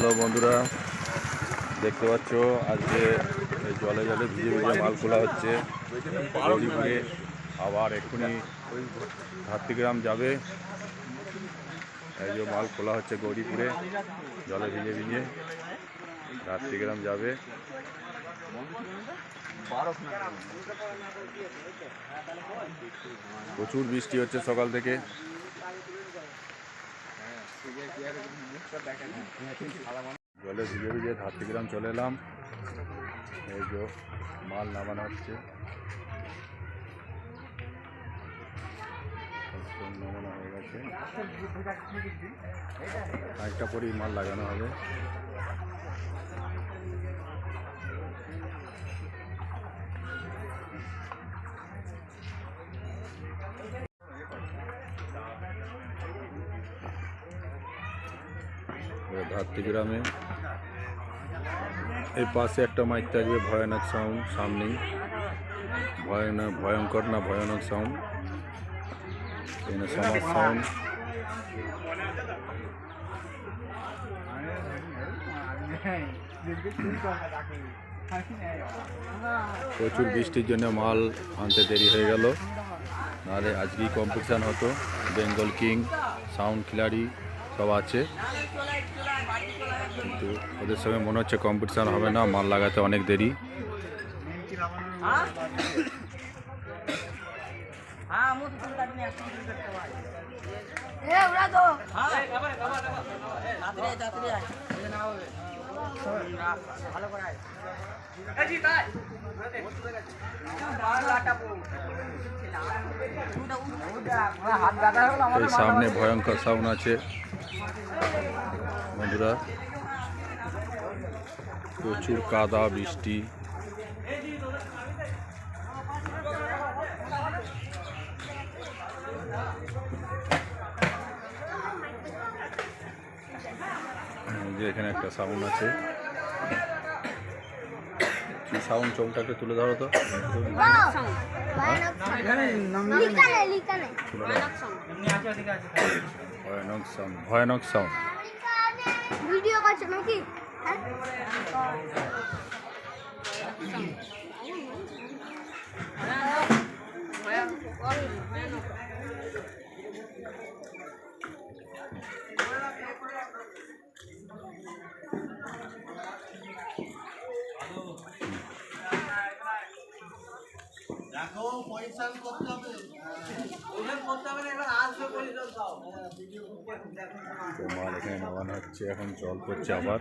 Hello বন্ধুরা, দেখতে পাচ্ছ আজকে জলে জলে ভিজে ভিজে মাল খোলা হচ্ছে গৌরীপুরে। আবার এক্ষুনি ধাত্রীগ্রাম যাবে। এই যে মাল খোলা হচ্ছে গৌরীপুরে, জলে ভিজে ভিজে ধাত্রীগ্রাম যাবে। প্রচুর বৃষ্টি হচ্ছে সকাল থেকে। জলে ভিজে ভিজে ধাত্রীগ্রাম চলে এলাম। এই যে মাল নামানো হচ্ছে, নামানো হয়ে গেছে। একটা পরেই মাল লাগানো হবে। ধাত্রীগ্রামে এই পাশে একটা মাইক থাকবে, ভয়ানক সাউন্ড। সামনেই ভয়ঙ্কর না ভয়ানক সাউন্ড, সমাজ সাউন্ড। প্রচুর বৃষ্টির জন্য মাল আনতে দেরি হয়ে গেল, নাহলে আজকেই কম্পিটিশান হতো। বেঙ্গল কিং, সাউন্ড খিলাড়ি সব আছে, কিন্তু ওদের সঙ্গে মনে হচ্ছে কম্পিটিশান হবে না, মাল লাগাতে অনেক দেরি। এই সামনে ভয়ঙ্কর সাউন্ড আছে বন্ধুরা, প্রচুর কাদা বৃষ্টি। যে এখানে একটা সাউন্ড আছে, কি সাউন্ড? চোখটাকে তুলে ধরো তো। ভয়ানক সাউন্ড, ভয়ানক সাউন্ড। ভিডিও করছো নাকি? দেখো পরিশ্রম করতে হবে, এবার আসবে পরিশ্রম দাও। মাল এখানে নামানো হচ্ছে, এখন জল পড়ছে আবার।